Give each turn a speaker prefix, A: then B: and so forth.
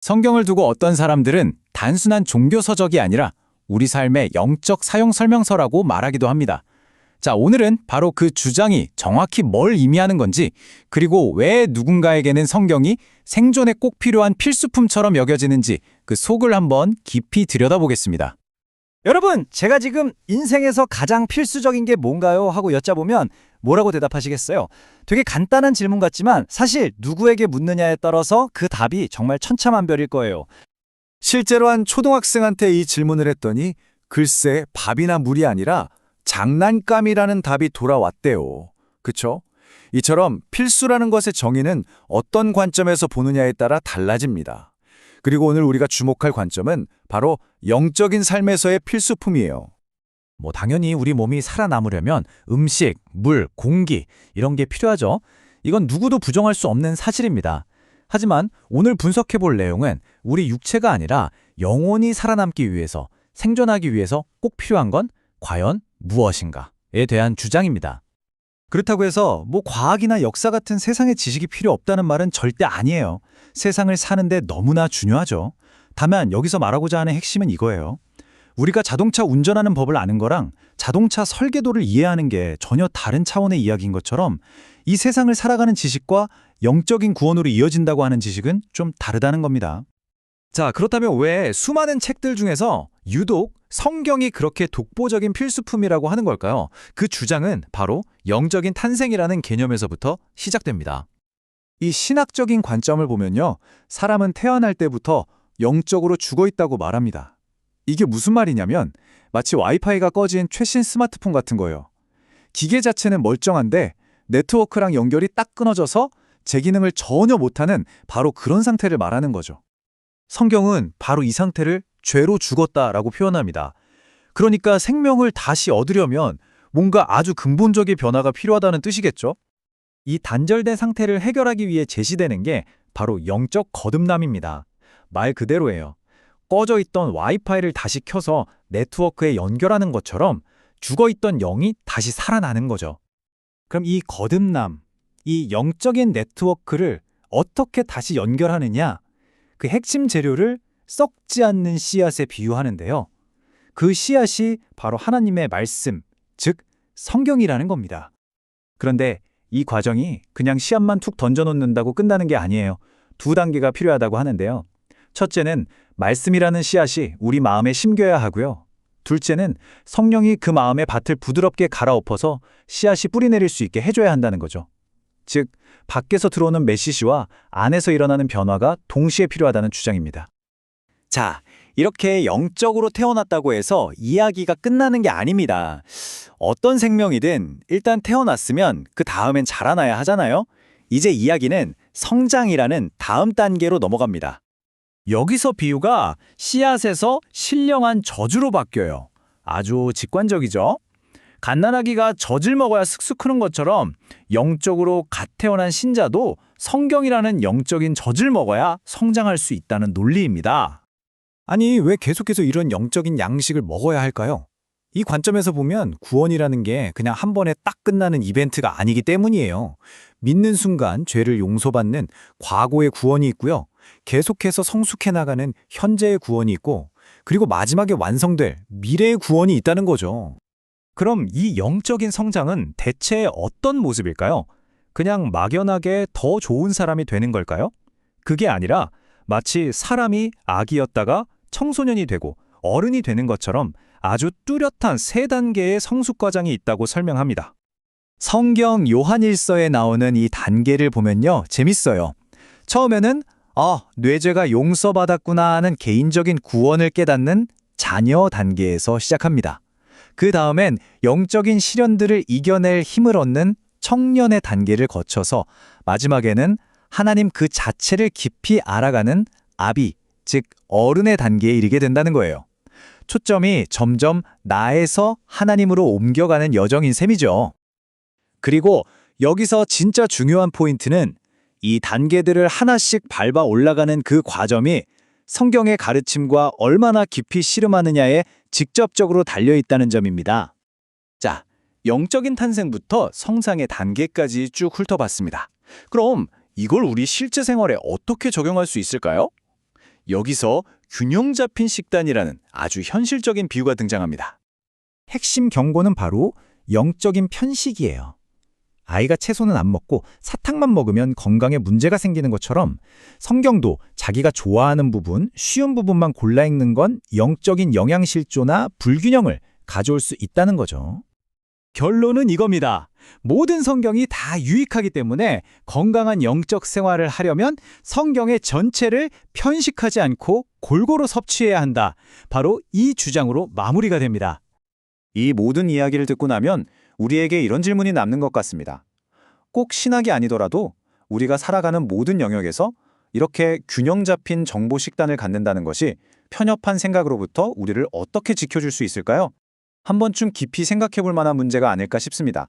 A: 성경을 두고 어떤 사람들은 단순한 종교 서적이 아니라 우리 삶의 영적 사용 설명서라고 말하기도 합니다. 자, 오늘은 바로 그 주장이 정확히 뭘 의미하는 건지, 그리고 왜 누군가에게는 성경이 생존에 꼭 필요한 필수품처럼 여겨지는지 그 속을 한번 깊이 들여다보겠습니다.
B: 여러분, 제가 지금 인생에서 가장 필수적인 게 뭔가요? 하고 여쭤보면 뭐라고 대답하시겠어요? 되게 간단한 질문 같지만 사실 누구에게 묻느냐에 따라서 그 답이 정말 천차만별일 거예요.
C: 실제로 한 초등학생한테 이 질문을 했더니 글쎄 밥이나 물이 아니라 장난감이라는 답이 돌아왔대요. 그쵸? 이처럼 필수라는 것의 정의는 어떤 관점에서 보느냐에 따라 달라집니다. 그리고 오늘 우리가 주목할 관점은 바로 영적인 삶에서의 필수품이에요.
D: 당연히 우리 몸이 살아남으려면 음식, 물, 공기 이런 게 필요하죠. 이건 누구도 부정할 수 없는 사실입니다. 하지만 오늘 분석해 볼 내용은 우리 육체가 아니라 영혼이 살아남기 위해서, 생존하기 위해서 꼭 필요한 건 과연 무엇인가에 대한 주장입니다.
B: 그렇다고 해서 과학이나 역사 같은 세상의 지식이 필요 없다는 말은 절대 아니에요. 세상을 사는데 너무나 중요하죠. 다만 여기서 말하고자 하는 핵심은 이거예요. 우리가 자동차 운전하는 법을 아는 거랑 자동차 설계도를 이해하는 게 전혀 다른 차원의 이야기인 것처럼 이 세상을 살아가는 지식과 영적인 구원으로 이어진다고 하는 지식은 좀 다르다는 겁니다. 자, 그렇다면 왜 수많은 책들 중에서 유독 성경이 그렇게 독보적인 필수품이라고 하는 걸까요? 그 주장은 바로 영적인 탄생이라는 개념에서부터 시작됩니다.
C: 이 신학적인 관점을 보면요. 사람은 태어날 때부터 영적으로 죽어 있다고 말합니다. 이게 무슨 말이냐면 마치 와이파이가 꺼진 최신 스마트폰 같은 거예요. 기계 자체는 멀쩡한데 네트워크랑 연결이 딱 끊어져서 제 기능을 전혀 못하는 바로 그런 상태를 말하는 거죠.
B: 성경은 바로 이 상태를 죄로 죽었다라고 표현합니다. 그러니까 생명을 다시 얻으려면 뭔가 아주 근본적인 변화가 필요하다는 뜻이겠죠? 이 단절된 상태를 해결하기 위해 제시되는 게 바로 영적 거듭남입니다. 말 그대로예요. 꺼져 있던 와이파이를 다시 켜서 네트워크에 연결하는 것처럼 죽어있던 영이 다시 살아나는 거죠. 그럼 이 거듭남, 이 영적인 네트워크를 어떻게 다시 연결하느냐? 그 핵심 재료를 썩지 않는 씨앗에 비유하는데요. 그 씨앗이 바로 하나님의 말씀, 즉 성경이라는 겁니다. 그런데 이 과정이 그냥 씨앗만 툭 던져놓는다고 끝나는 게 아니에요. 두 단계가 필요하다고 하는데요. 첫째는 말씀이라는 씨앗이 우리 마음에 심겨야 하고요. 둘째는 성령이 그 마음의 밭을 부드럽게 갈아엎어서 씨앗이 뿌리내릴 수 있게 해줘야 한다는 거죠. 즉, 밖에서 들어오는 메시지와 안에서 일어나는 변화가 동시에 필요하다는 주장입니다. 자, 이렇게 영적으로 태어났다고 해서 이야기가 끝나는 게 아닙니다. 어떤 생명이든 일단 태어났으면 그 다음엔 자라나야 하잖아요. 이제 이야기는 성장이라는 다음 단계로 넘어갑니다. 여기서 비유가 씨앗에서 신령한 저주로 바뀌어요. 아주 직관적이죠? 갓난아기가 젖을 먹어야 슥슥 크는 것처럼 영적으로 갓 태어난 신자도 성경이라는 영적인 젖을 먹어야 성장할 수 있다는 논리입니다.
C: 아니, 왜 계속해서 이런 영적인 양식을 먹어야 할까요? 이 관점에서 보면 구원이라는 게 그냥 한 번에 딱 끝나는 이벤트가 아니기 때문이에요. 믿는 순간 죄를 용서받는 과거의 구원이 있고요. 계속해서 성숙해 나가는 현재의 구원이 있고, 그리고 마지막에 완성될 미래의 구원이 있다는 거죠.
B: 그럼 이 영적인 성장은 대체 어떤 모습일까요? 그냥 막연하게 더 좋은 사람이 되는 걸까요? 그게 아니라 마치 사람이 아기였다가 청소년이 되고 어른이 되는 것처럼 아주 뚜렷한 세 단계의 성숙 과정이 있다고 설명합니다. 성경 요한일서에 나오는 이 단계를 보면요, 재밌어요. 처음에는 뇌죄가 용서받았구나 하는 개인적인 구원을 깨닫는 자녀 단계에서 시작합니다. 그 다음엔 영적인 시련들을 이겨낼 힘을 얻는 청년의 단계를 거쳐서 마지막에는 하나님 그 자체를 깊이 알아가는 아비, 즉 어른의 단계에 이르게 된다는 거예요. 초점이 점점 나에서 하나님으로 옮겨가는 여정인 셈이죠. 그리고 여기서 진짜 중요한 포인트는 이 단계들을 하나씩 밟아 올라가는 그 과정이 성경의 가르침과 얼마나 깊이 씨름하느냐에 직접적으로 달려있다는 점입니다. 자, 영적인 탄생부터 성장의 단계까지 쭉 훑어봤습니다. 그럼 이걸 우리 실제 생활에 어떻게 적용할 수 있을까요?
A: 여기서 균형 잡힌 식단이라는 아주 현실적인 비유가 등장합니다.
C: 핵심 경고는 바로 영적인 편식이에요. 아이가 채소는 안 먹고 사탕만 먹으면 건강에 문제가 생기는 것처럼 성경도 자기가 좋아하는 부분, 쉬운 부분만 골라 읽는 건 영적인 영양실조나 불균형을 가져올 수 있다는 거죠.
D: 결론은 이겁니다. 모든 성경이 다 유익하기 때문에 건강한 영적 생활을 하려면 성경의 전체를 편식하지 않고 골고루 섭취해야 한다. 바로 이 주장으로 마무리가 됩니다.
B: 이 모든 이야기를 듣고 나면 우리에게 이런 질문이 남는 것 같습니다. 꼭 신학이 아니더라도 우리가 살아가는 모든 영역에서 이렇게 균형 잡힌 정보 식단을 갖는다는 것이 편협한 생각으로부터 우리를 어떻게 지켜줄 수 있을까요? 한 번쯤 깊이 생각해 볼 만한 문제가 아닐까 싶습니다.